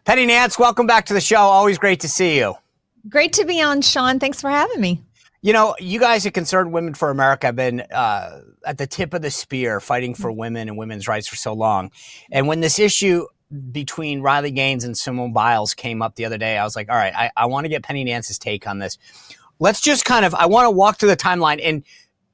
Penny Nance, welcome back to the show. Always great to see you. Great to be on, Sean. Thanks for having me. You know, you guys at Concerned Women for America have been at the tip of the spear fighting for women and women's rights for so long. And when this issue between Riley Gaines and Simone Biles came up the other day, I was like, all right, I want to get Penny Nance's take on this. Let's just I want to walk through the timeline. And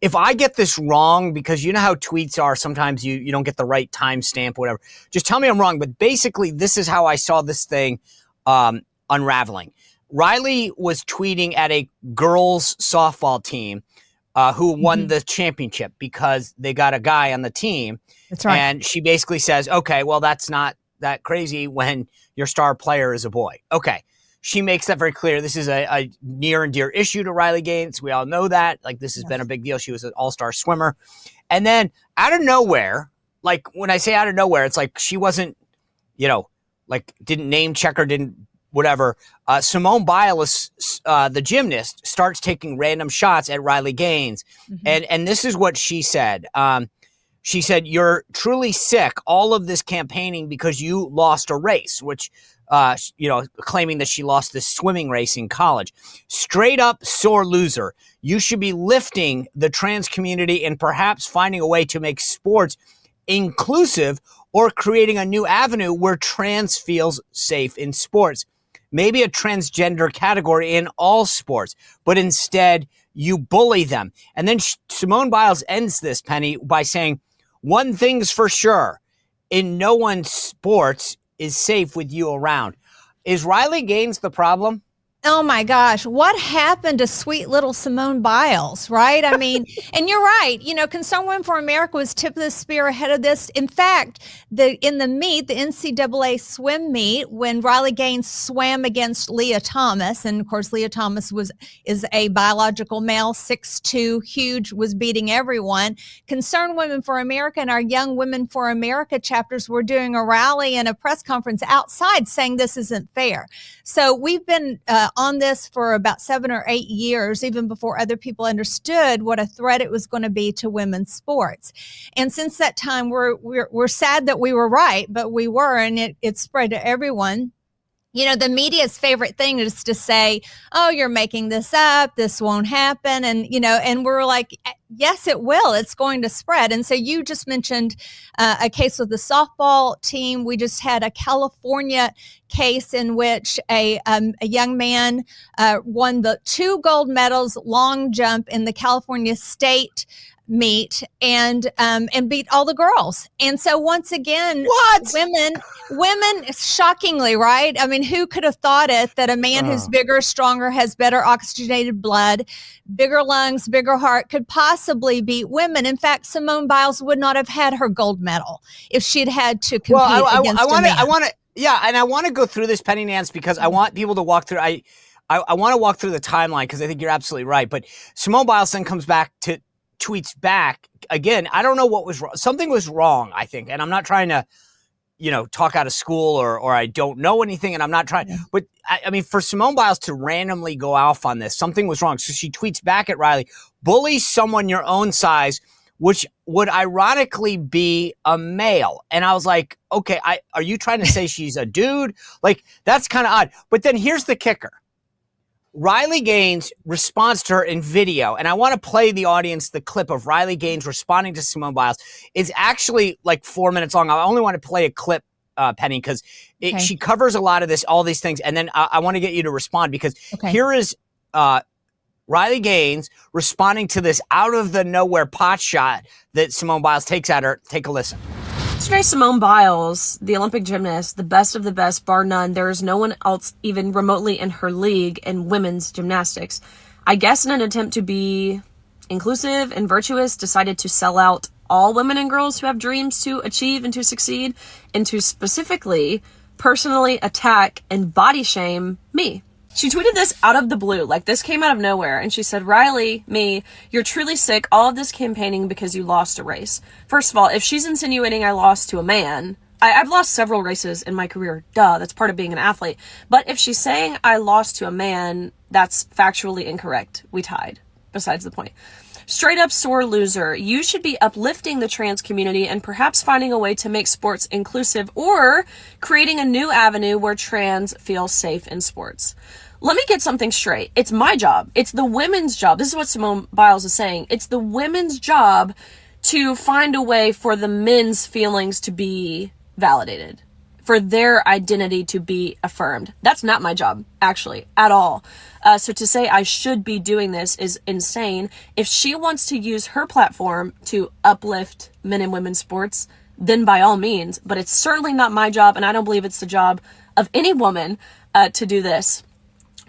if I get this wrong, because you know how tweets are, sometimes you don't get the right timestamp, whatever, just tell me I'm wrong. But basically, this is how I saw this thing unraveling. Riley was tweeting at a girls softball team who won the championship because they got a guy on the team. That's right. And she basically says, okay, well, that's not that crazy when your star player is a boy. Okay. She makes that very clear. This is a near and dear issue to Riley Gaines. We all know that. Like, this has been a big deal. She was an all-star swimmer. And then out of nowhere, like when I say out of nowhere, it's like she wasn't, didn't name check her, didn't whatever. Simone Biles, the gymnast, starts taking random shots at Riley Gaines. And this is what she said. She said, "You're truly sick, all of this campaigning because you lost a race," which, claiming that she lost this swimming race in college. "Straight up sore loser. You should be lifting the trans community and perhaps finding a way to make sports inclusive or creating a new avenue where trans feels safe in sports. Maybe a transgender category in all sports, but instead you bully them." And then Simone Biles ends this, Penny, by saying, "One thing's for sure, in no one's sports is safe with you around." Is Riley Gaines the problem? Oh my gosh, what happened to sweet little Simone Biles, right? I mean, and you're right. Concerned Women for America was tip of the spear ahead of this. In fact, in the meet, the NCAA swim meet, when Riley Gaines swam against Leah Thomas, and of course Leah Thomas is a biological male, 6'2", huge, was beating everyone. Concerned Women for America and our Young Women for America chapters were doing a rally and a press conference outside saying this isn't fair. So we've been on this for about 7 or 8 years, even before other people understood what a threat it was going to be to women's sports. And since that time, we're sad that we were right, but we were, and it spread to everyone. The media's favorite thing is to say, "Oh, you're making this up. This won't happen." And we're like, yes, it will. It's going to spread. And so you just mentioned a case with the softball team. We just had a California case in which a young man won the 2 gold medals long jump in the California state meet and beat all the girls. And so once again, women shockingly, right? I mean, who could have thought it, that a man who's bigger, stronger, has better oxygenated blood, bigger lungs, bigger heart, could possibly beat women? In fact, Simone Biles would not have had her gold medal if she'd had to compete against a man. I want to go through this, Penny Nance, because I want people to walk through. I want to walk through the timeline because I think you're absolutely right. But Simone Biles then tweets back again. I don't know what was wrong. Something was wrong, I think. And I'm not trying to, talk out of school or I don't know anything. And I'm not trying, but I mean, for Simone Biles to randomly go off on this, something was wrong. So she tweets back at Riley, "Bully someone your own size, which would ironically be a male." And I was like, okay, are you trying to say she's a dude? Like, that's kind of odd. But then here's the kicker. Riley Gaines responds to her in video, and I want to play the audience the clip of Riley Gaines responding to Simone Biles. It's actually like 4 minutes long. I only want to play a clip, Penny, because she covers a lot of this, all these things, and then I want to get you to respond because here is Riley Gaines responding to this out of the nowhere pot shot that Simone Biles takes at her. Take a listen. Yesterday, Simone Biles, the Olympic gymnast, the best of the best, bar none. There is no one else even remotely in her league in women's gymnastics. I guess in an attempt to be inclusive and virtuous, decided to sell out all women and girls who have dreams to achieve and to succeed, and to specifically personally attack and body shame me. She tweeted this out of the blue, like this came out of nowhere, and she said, "Riley, you're truly sick, all of this campaigning because you lost a race." First of all, if she's insinuating I lost to a man, I've lost several races in my career, that's part of being an athlete. But if she's saying I lost to a man, that's factually incorrect. We tied, besides the point. Straight up sore loser. You should be uplifting the trans community and perhaps finding a way to make sports inclusive or creating a new avenue where trans feel safe in sports. Let me get something straight. It's my job. It's the women's job. This is what Simone Biles is saying. It's the women's job to find a way for the men's feelings to be validated, for their identity to be affirmed. That's not my job, actually, at all. So to say I should be doing this is insane. If she wants to use her platform to uplift men and women's sports, then by all means. But it's certainly not my job, and I don't believe it's the job of any woman to do this.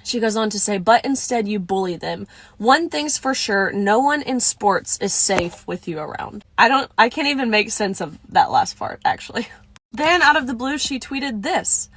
She goes on to say, but instead you bully them. One thing's for sure, no one in sports is safe with you around. I can't even make sense of that last part, actually. Then out of the blue, she tweeted this: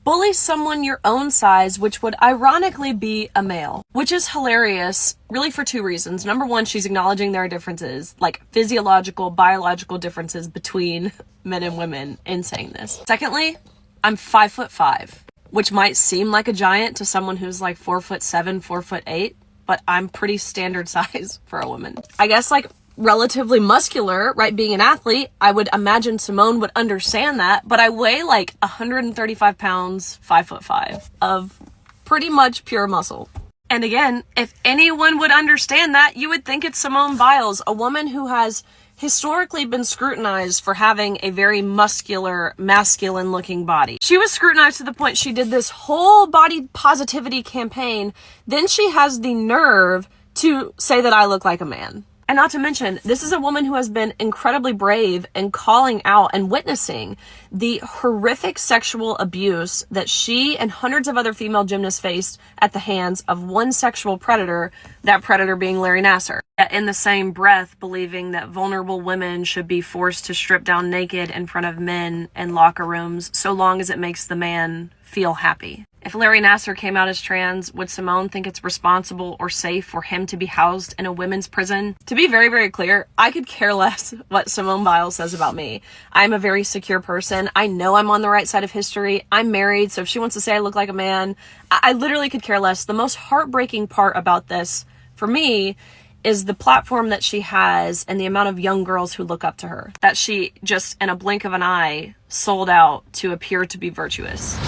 bully someone your own size, which would ironically be a male, which is hilarious, really for two reasons. Number one, she's acknowledging there are differences, like physiological, biological differences between men and women in saying this. Secondly, I'm 5'5", which might seem like a giant to someone who's like 4'7", 4'8", but I'm pretty standard size for a woman. I guess like relatively muscular, right? Being an athlete, I would imagine Simone would understand that, but I weigh like 135 pounds, 5'5", of pretty much pure muscle. And again, if anyone would understand that, you would think it's Simone Biles, a woman who has historically been scrutinized for having a very muscular, masculine-looking body. She was scrutinized to the point she did this whole body positivity campaign. Then she has the nerve to say that I look like a man. And not to mention, this is a woman who has been incredibly brave in calling out and witnessing the horrific sexual abuse that she and hundreds of other female gymnasts faced at the hands of one sexual predator, that predator being Larry Nassar. In the same breath, believing that vulnerable women should be forced to strip down naked in front of men in locker rooms so long as it makes the man feel happy. If Larry Nassar came out as trans, would Simone think it's responsible or safe for him to be housed in a women's prison? To be very, very clear, I could care less what Simone Biles says about me. I'm a very secure person. I know I'm on the right side of history. I'm married, so if she wants to say I look like a man, I literally could care less. The most heartbreaking part about this, for me, is the platform that she has and the amount of young girls who look up to her. That she just, in a blink of an eye, sold out to appear to be virtuous.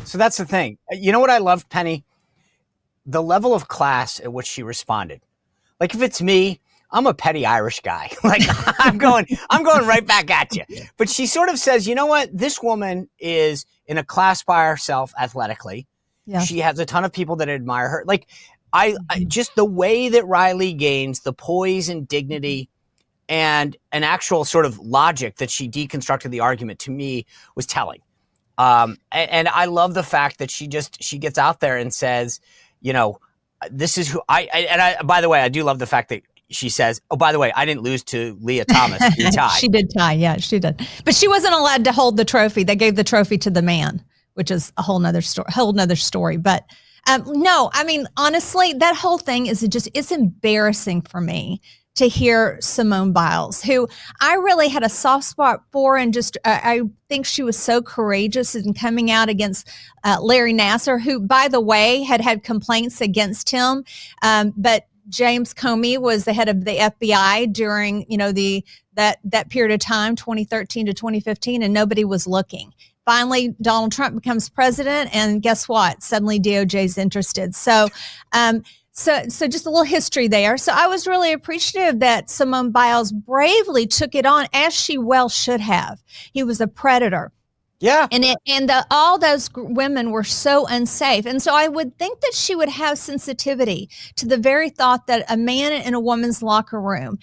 So that's the thing. You know what I loved, Penny? The level of class at which she responded. Like if it's me, I'm a petty Irish guy. Like I'm going right back at you. But she sort of says, you know what? This woman is in a class by herself athletically. Yeah. She has a ton of people that admire her. Like I just the way that Riley gains the poise and dignity and an actual sort of logic that she deconstructed the argument, to me, was telling. And I love the fact that she gets out there and says, you know, this is who I by the way, I do love the fact that she says, oh, by the way, I didn't lose to Leah Thomas. You tied. She did tie. Yeah, she did. But she wasn't allowed to hold the trophy. They gave the trophy to the man, which is a whole nother story. But no, I mean, honestly, that whole thing it's embarrassing for me to hear Simone Biles, who I really had a soft spot for, and just I think she was so courageous in coming out against Larry Nassar, who, by the way, had complaints against him. But James Comey was the head of the FBI during, you know, that period of time, 2013 to 2015, and nobody was looking. Finally, Donald Trump becomes president, and guess what? Suddenly DOJ's interested. So just a little history there. So I was really appreciative that Simone Biles bravely took it on, as she well should have. He was a predator. Yeah. All those women were so unsafe. And so I would think that she would have sensitivity to the very thought that a man in a woman's locker room,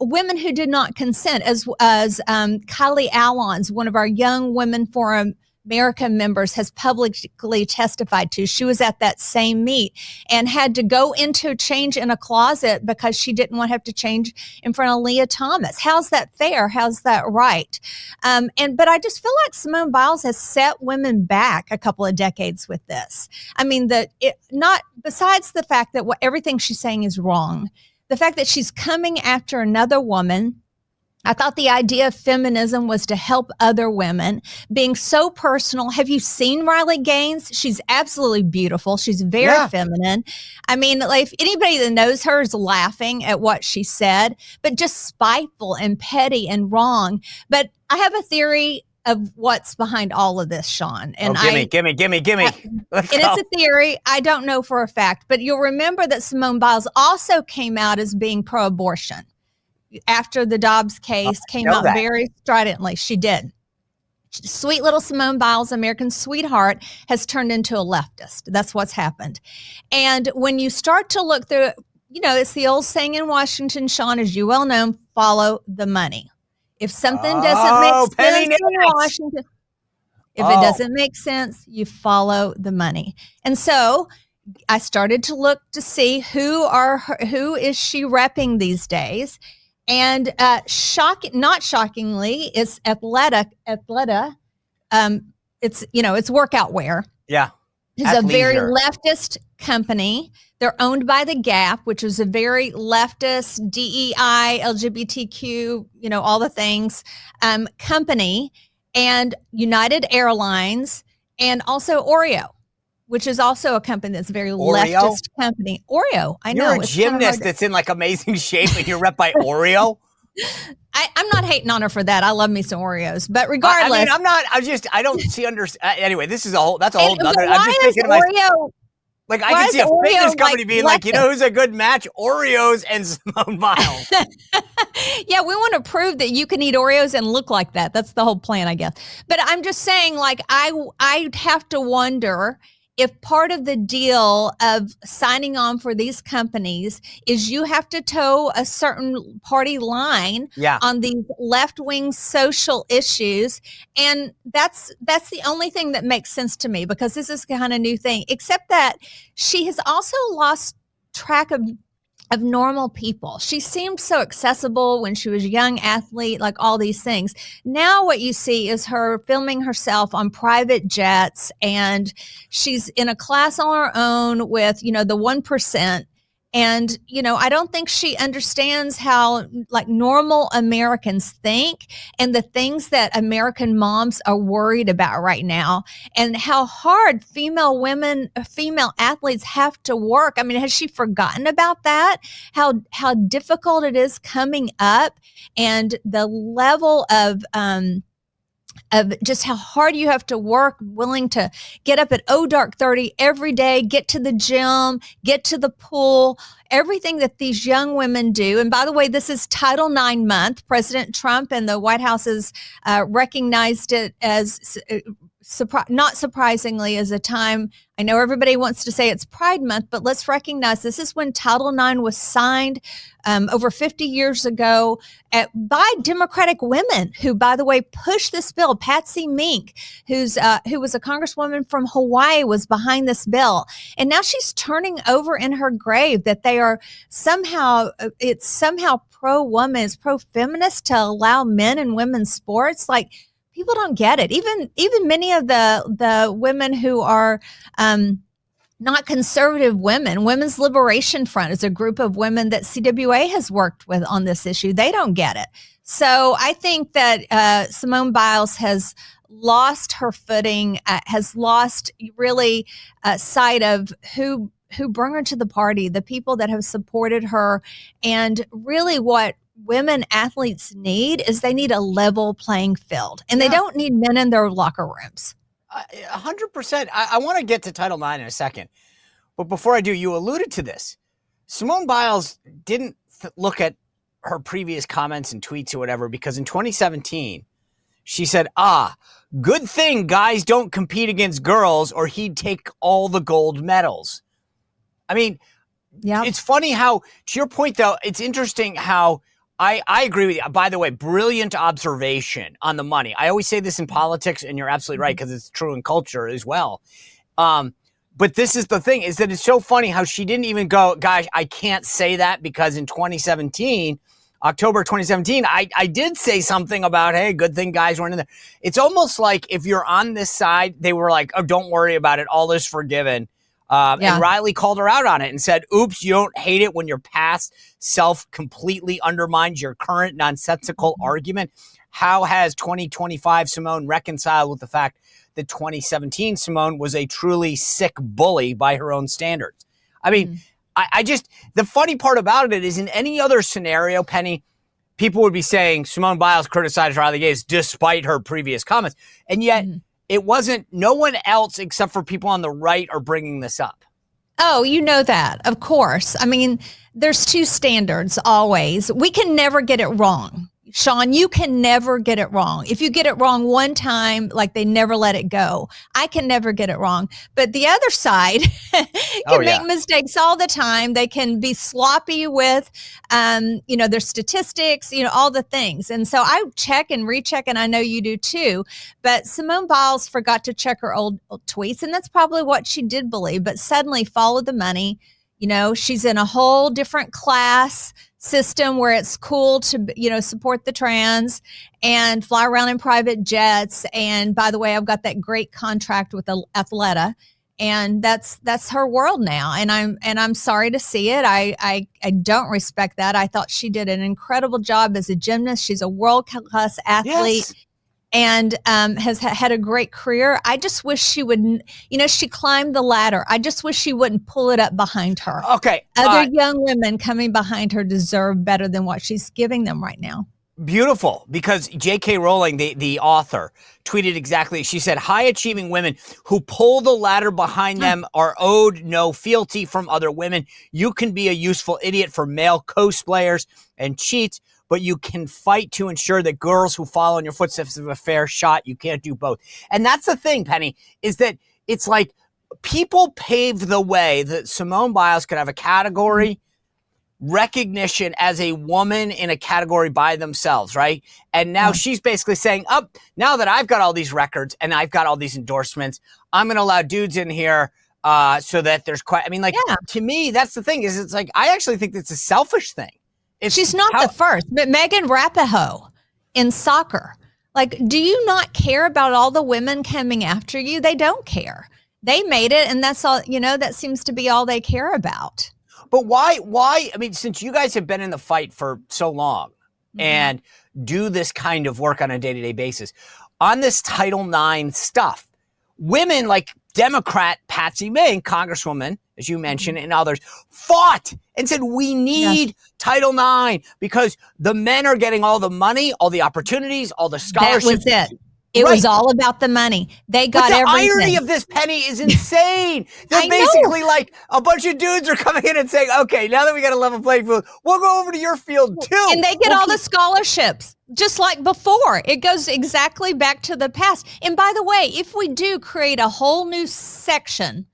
women who did not consent, as Kylie Allons, one of our Young Women for America members, has publicly testified to. She was at that same meet and had to go into change in a closet because she didn't want to have to change in front of Leah Thomas. How's that fair? How's that right? But I just feel like Simone Biles has set women back a couple of decades with this. I mean, besides the fact that everything she's saying is wrong, the fact that she's coming after another woman I thought the idea of feminism was to help other women, being so personal. Have you seen Riley Gaines? She's absolutely beautiful. She's very feminine. I mean, like, if anybody that knows her is laughing at what she said, but just spiteful and petty and wrong. But I have a theory of what's behind all of this, Sean. And gimme. Let's and go. it's a theory. I don't know for a fact, but you'll remember that Simone Biles also came out as being pro-abortion. After the Dobbs case came out very stridently. She did. Sweet little Simone Biles, American sweetheart, has turned into a leftist. That's what's happened. And when you start to look through, it's the old saying in Washington, Sean, as you well know, follow the money. If something doesn't make sense in Washington, if it doesn't make sense, you follow the money. And so I started to look to see who is she repping these days. And not shockingly, it's Athleta. It's workout wear. Yeah. It's a very leftist company. They're owned by The Gap, which is a very leftist, DEI, LGBTQ, all the things, company, and United Airlines, and also Oreo, which is also a company that's very leftist company. Oreo, I know. You're a gymnast that's in like amazing shape and you're rep by Oreo. I'm not hating on her for that. I love me some Oreos, but regardless. I don't see anyway, that's a whole nother. I'm just thinking of myself. Like, I can see a fitness company being like, who's a good match? Oreos and Simone Biles. Yeah, we want to prove that you can eat Oreos and look like that. That's the whole plan, I guess. But I'm just saying, like, I have to wonder if part of the deal of signing on for these companies is you have to toe a certain party line on these left-wing social issues. And that's the only thing that makes sense to me, because this is kind of new thing, except that she has also lost track of normal people. She seemed so accessible when she was a young athlete, like all these things. Now what you see is her filming herself on private jets, and she's in a class on her own with, the 1%. And, I don't think she understands how like normal Americans think and the things that American moms are worried about right now, and how hard female athletes have to work. I mean, has she forgotten about that? How difficult it is coming up, and the level of just how hard you have to work, willing to get up at dark 30 every day, get to the gym, get to the pool, everything that these young women do. And by the way, this is Title IX month. President Trump and the White House has recognized it as not surprisingly, as a time. I know everybody wants to say it's Pride Month, but let's recognize this is when Title IX was signed over 50 years ago by Democratic women who, by the way, pushed this bill. Patsy Mink, who was a congresswoman from Hawaii, was behind this bill. And now she's turning over in her grave that they are somehow pro-woman, it's pro-feminist to allow men and women's sports. Like, people don't get it. Even many of the women who are not conservative women, Women's Liberation Front is a group of women that CWA has worked with on this issue. They don't get it. So I think that Simone Biles has lost her footing, has lost really sight of who bring her to the party, the people that have supported her, and really what women athletes need is they need a level playing field, and they don't need men in their locker rooms. 100%. I want to get to Title IX in a second. But before I do, you alluded to this. Simone Biles didn't look at her previous comments and tweets or whatever, because in 2017, she said, good thing guys don't compete against girls or he'd take all the gold medals. I mean, it's funny how, to your point, though, it's interesting how I agree with you. By the way, brilliant observation on the money. I always say this in politics, and you're absolutely right, because it's true in culture as well. But this is the thing, is that it's so funny how she didn't even go, gosh, I can't say that, because in 2017, October 2017, I did say something about, hey, good thing guys weren't in there. It's almost like if you're on this side, they were like, oh, don't worry about it. All is forgiven. And Riley called her out on it and said, oops, you don't hate it when your past self completely undermines your current nonsensical argument. How has 2025 Simone reconciled with the fact that 2017 Simone was a truly sick bully by her own standards? I mean, I just, the funny part about it is in any other scenario, Penny, people would be saying Simone Biles criticized Riley Gaines despite her previous comments. And yet it wasn't, no one else except for people on the right are bringing this up. Oh, you know that, of course. I mean, there's two standards always. We can never get it wrong. Sean, you can never get it wrong. If you get it wrong one time, like they never let it go. I can never get it wrong. But the other side can make mistakes all the time. They can be sloppy with, their statistics, all the things. And so I check and recheck, and I know you do too. But Simone Biles forgot to check her old tweets, and that's probably what she did believe, but suddenly followed the money. She's in a whole different class system where it's cool to, support the trans and fly around in private jets. And by the way, I've got that great contract with Athleta, and that's her world now. And I'm sorry to see it. I don't respect that. I thought she did an incredible job as a gymnast. She's a world-class athlete. Yes. And has had a great career. I just wish she would, she climbed the ladder. I just wish she wouldn't pull it up behind her. Okay. Other young women coming behind her deserve better than what she's giving them right now. Beautiful, because J.K. Rowling, the author, tweeted exactly. She said, high-achieving women who pull the ladder behind them are owed no fealty from other women. You can be a useful idiot for male cosplayers and cheats, but you can fight to ensure that girls who follow in your footsteps have a fair shot. You can't do both. And that's the thing, Penny, is that it's like people paved the way that Simone Biles could have a category recognition as a woman in a category by themselves, right? And now she's basically saying, now that I've got all these records and I've got all these endorsements, I'm going to allow dudes in here so that there's quite, to me, that's the thing is it's like, I actually think it's a selfish thing. She's not the first, but Megan Rapinoe in soccer. Like, do you not care about all the women coming after you? They don't care. They made it, and that's all, that seems to be all they care about. But why, since you guys have been in the fight for so long and do this kind of work on a day-to-day basis, on this Title IX stuff, women like Democrat Patsy Mink, Congresswoman, as you mentioned, and others, fought and said, we need Title IX because the men are getting all the money, all the opportunities, all the scholarships. That was it. It was all about the money. They got everything. The irony of this, Penny, is insane. They're basically like a bunch of dudes are coming in and saying, okay, now that we got a level playing field, we'll go over to your field too. And they get all the scholarships, just like before. It goes exactly back to the past. And by the way, if we do create a whole new section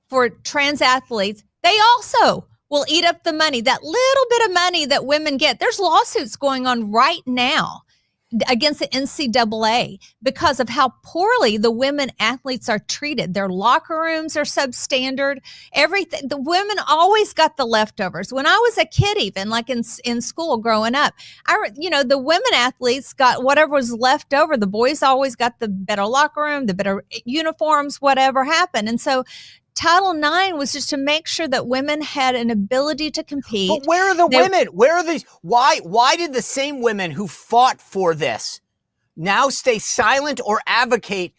for trans athletes, they also will eat up the money, that little bit of money that women get. There's lawsuits going on right now against the NCAA because of how poorly the women athletes are treated. Their locker rooms are substandard. Everything. The women always got the leftovers. When I was a kid, even like in school growing up, the women athletes got whatever was left over. The boys always got the better locker room, the better uniforms, whatever happened. And so Title IX was just to make sure that women had an ability to compete. But where are the women? Where are these? Why did the same women who fought for this now stay silent or advocate?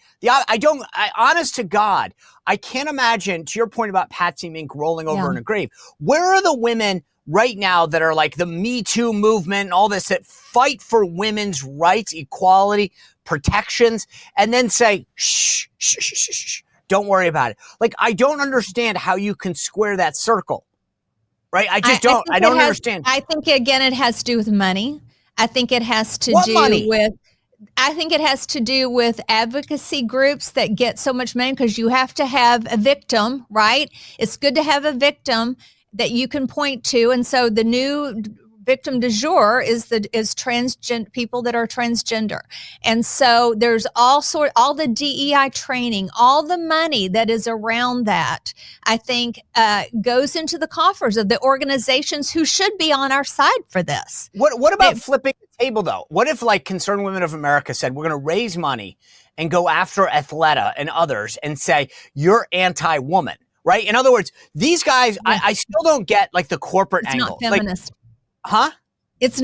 Honest to God, I can't imagine, to your point about Patsy Mink rolling over in a grave, where are the women right now that are like the Me Too movement and all this that fight for women's rights, equality, protections, and then say, shh, shh, shh, shh, shh. Don't worry about it. Like, I don't understand how you can square that circle, right? I just don't. I don't understand. I think, again, it has to do with money. I think it has to do with advocacy groups that get so much money because you have to have a victim, right? It's good to have a victim that you can point to. And so the new victim du jour is transgender people that are transgender. And so there's all the DEI training, all the money that is around that, I think goes into the coffers of the organizations who should be on our side for this. What about flipping the table though? What if like Concerned Women of America said, we're going to raise money and go after Athleta and others and say, you're anti-woman. right? In other words, these guys, I still don't get like the corporate It's angle. not feminist. Huh? It's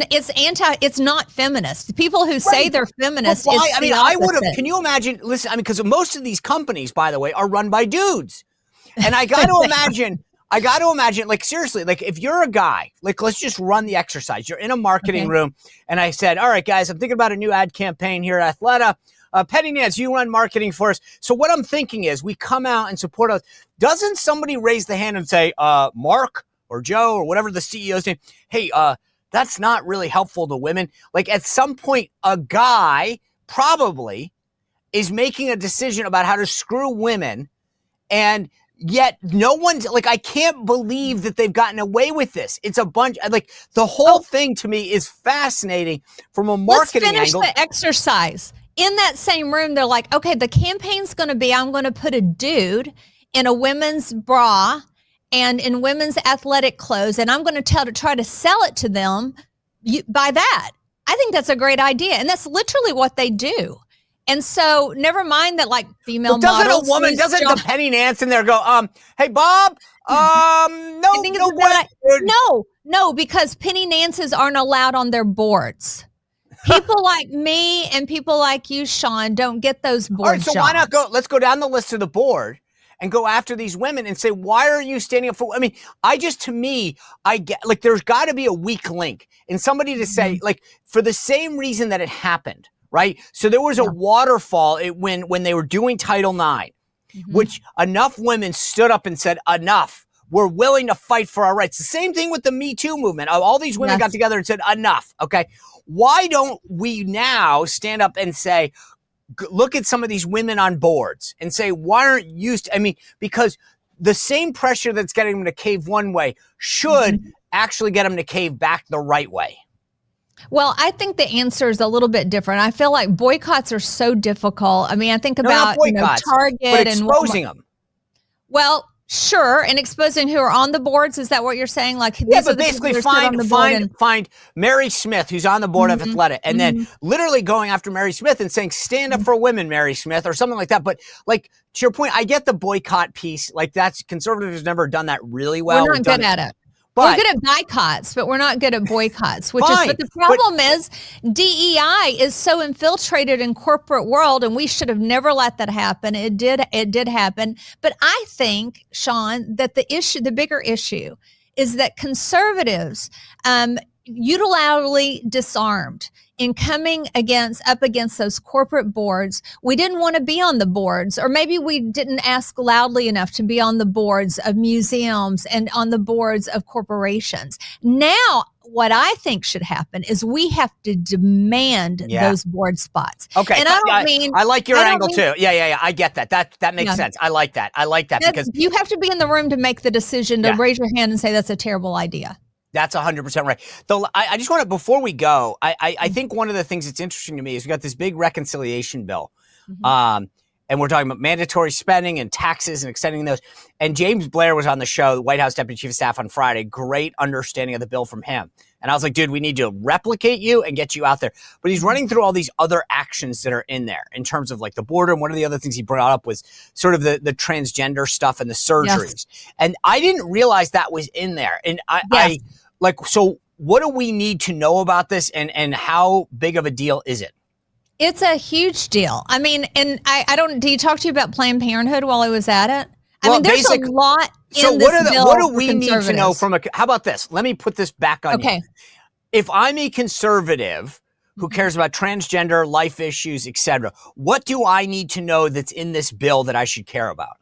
not feminist. The people who say they're feminist, why? it's I mean, the I would have, opposite. can you imagine, listen, I mean, because most of these companies, by the way, are run by dudes. And I got to imagine, like, seriously, like if you're a guy, like, let's just run the exercise. You're in a marketing room. And I said, all right, guys, I'm thinking about a new ad campaign here at Athleta. Petty Nance, you run marketing for us. So what I'm thinking is we come out and support us. Doesn't somebody raise the hand and say, Mark or Joe or whatever the CEO's name, hey, that's not really helpful to women. Like at some point, a guy probably is making a decision about how to screw women, and yet no one's like, I can't believe that they've gotten away with this. It's a bunch, like the whole thing to me is fascinating from a marketing angle. Let's finish the exercise. In that same room, they're like, okay, the campaign's going to be, I'm going to put a dude in a women's bra and in women's athletic clothes, and I'm going to try to sell it to them by that. I think that's a great idea, and that's literally what they do. And so, never mind that, like female doesn't models. Doesn't the Penny Nance in there go, hey Bob, no, because Penny Nances aren't allowed on their boards. People like me and people like you, Sean, don't get those board All right, so jobs. why not go? Let's go down the list of the board and go after these women and say, why are you standing up for? I mean, I get like there's got to be a weak link in somebody to say, like, for the same reason that it happened, right? So there was a waterfall when they were doing Title IX, which enough women stood up and said, enough. We're willing to fight for our rights. The same thing with the Me Too movement. All these women got together and said, enough. Okay. Why don't we now stand up and say, look at some of these women on boards and say, why aren't you? I mean, because the same pressure that's getting them to cave one way should actually get them to cave back the right way. Well, I think the answer is a little bit different. I feel like boycotts are so difficult. I mean, I think about Target but exposing them. Well, sure, and exposing who are on the boards. Is that what you're saying? Like, these are the basically find find Mary Smith, who's on the board of Athleta, and then literally going after Mary Smith and saying, stand up for women, Mary Smith, or something like that. But like, to your point, I get the boycott piece. Like, that's conservatives have never done that really well. We're not good at it. We're good at boycotts, but we're not good at boycotts, but the problem is DEI is so infiltrated in corporate world, and we should have never let that happen. It did happen. But I think, Sean, that the bigger issue is that conservatives, unilaterally disarmed in coming up against those corporate boards. We didn't want to be on the boards, or maybe we didn't ask loudly enough to be on the boards of museums and on the boards of corporations. Now, what I think should happen is we have to demand those board spots. Okay. And I like your angle too. Yeah. I get that. That makes sense. I like that because you have to be in the room to make the decision to raise your hand and say that's a terrible idea. That's 100% right. Though I just want to, before we go, I think one of the things that's interesting to me is we got this big reconciliation bill. And we're talking about mandatory spending and taxes and extending those. And James Blair was on the show, the White House Deputy Chief of Staff, on Friday. Great understanding of the bill from him. And I was like, dude, we need to replicate you and get you out there. But he's running through all these other actions that are in there in terms of like the border. And one of the other things he brought up was sort of the transgender stuff and the surgeries. And I didn't realize that was in there. And so what do we need to know about this, and how big of a deal is it? It's a huge deal. I mean, and I don't, do you talk to you about Planned Parenthood while I was at it? I mean, there's a lot in this bill. What do we need to know how about this? Let me put this back on you. If I'm a conservative who cares about transgender, life issues, etc., what do I need to know that's in this bill that I should care about?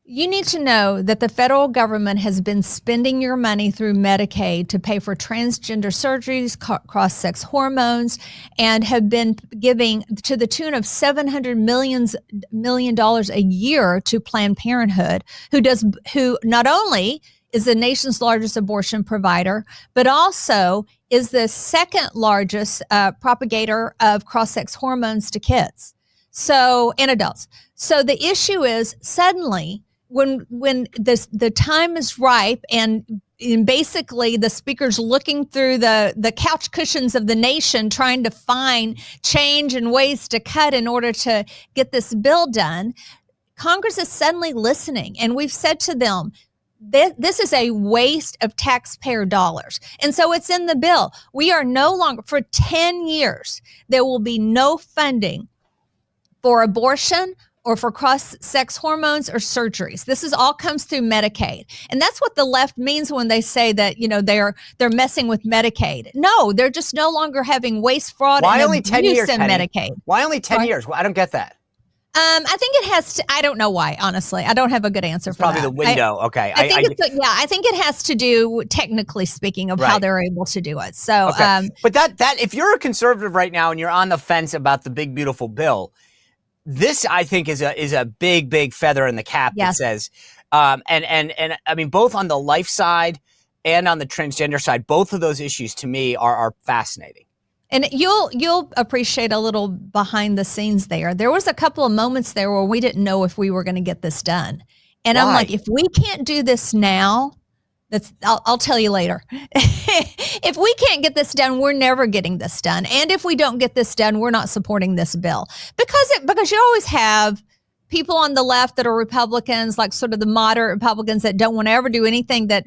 You need to know that the federal government has been spending your money through Medicaid to pay for transgender surgeries, cross-sex hormones, and have been giving to the tune of $700 million a year to Planned Parenthood, who not only is the nation's largest abortion provider, but also is the second largest propagator of cross-sex hormones to kids, and adults. So the issue is suddenly, when the time is ripe and basically the speaker's looking through the couch cushions of the nation trying to find change and ways to cut in order to get this bill done, Congress is suddenly listening, and we've said to them, this is a waste of taxpayer dollars. And so it's in the bill. We are no longer, for 10 years, there will be no funding for abortion or for cross-sex hormones or surgeries. This is all comes through Medicaid. And that's what the left means when they say that, they're messing with Medicaid. No, they're just no longer having waste, fraud, Why and only 10 years, in Penny? Medicaid. Why only 10 years? I don't get that. I think it has to, I don't know why, honestly. I don't have a good answer for Probably that. the window. Okay. I think it has to do, technically speaking, of how they're able to do it. So, okay. But that if you're a conservative right now and you're on the fence about the big, beautiful bill, this, I think, is a big feather in the cap that says, and I mean, both on the life side and on the transgender side, both of those issues to me are fascinating. And you'll appreciate a little behind the scenes there. There was a couple of moments there where we didn't know if we were going to get this done. And I'm like, if we can't do this now, I'll tell you later. If we can't get this done, we're never getting this done. And if we don't get this done, we're not supporting this bill. Because you always have people on the left that are Republicans, like sort of the moderate Republicans that don't want to ever do anything that,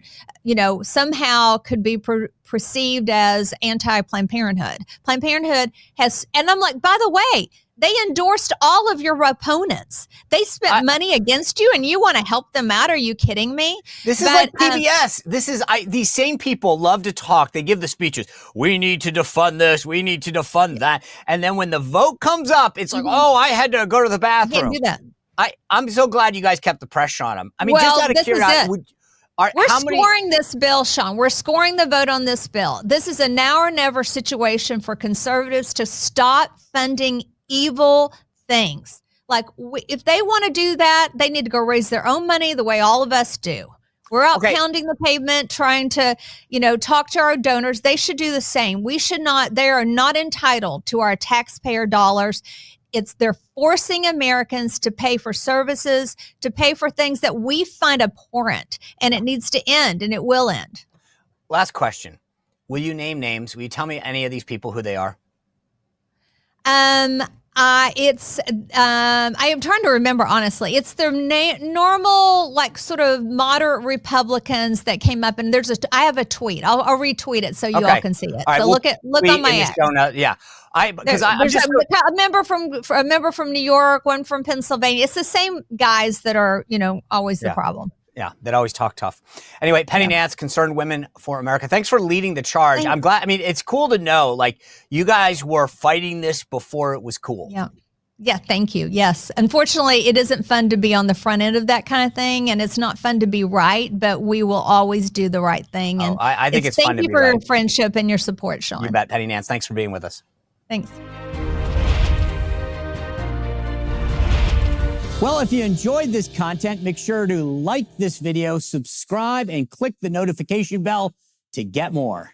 somehow could be perceived as anti-Planned Parenthood. Planned Parenthood has, and I'm like, by the way, they endorsed all of your opponents. They spent money against you, and you want to help them out? Are you kidding me? This is like PBS. These same people love to talk. They give the speeches. We need to defund this. We need to defund that. And then when the vote comes up, it's like, oh, I had to go to the bathroom. You can't do that. I'm so glad you guys kept the pressure on them. I mean, just out of curiosity, we're scoring this bill, Sean. We're scoring the vote on this bill. This is a now or never situation for conservatives to stop funding evil things. Like, if they want to do that, they need to go raise their own money the way all of us do. We're out pounding the pavement, trying to, talk to our donors. They should do the same. They are not entitled to our taxpayer dollars. They're forcing Americans to pay for services, to pay for things that we find abhorrent, and it needs to end, and it will end. Last question. Will you name names? Will you tell me any of these people who they are? I am trying to remember, honestly. It's the normal, like, sort of moderate Republicans that came up, and I have a tweet. I'll retweet it so you all can see it. All right, so look on my X. Yeah. There's a member from New York, one from Pennsylvania. It's the same guys that are, always the problem. Yeah, that always talk tough. Anyway, Penny Nance, Concerned Women for America. Thanks for leading the charge. I'm glad. I mean, it's cool to know, like, you guys were fighting this before it was cool. Yeah. Yeah, thank you. Yes. Unfortunately, it isn't fun to be on the front end of that kind of thing, and it's not fun to be right, but we will always do the right thing. And I think it's fun to be right. Thank you for your friendship and your support, Sean. You bet, Penny Nance. Thanks for being with us. Thanks. Well, if you enjoyed this content, make sure to like this video, subscribe, and click the notification bell to get more.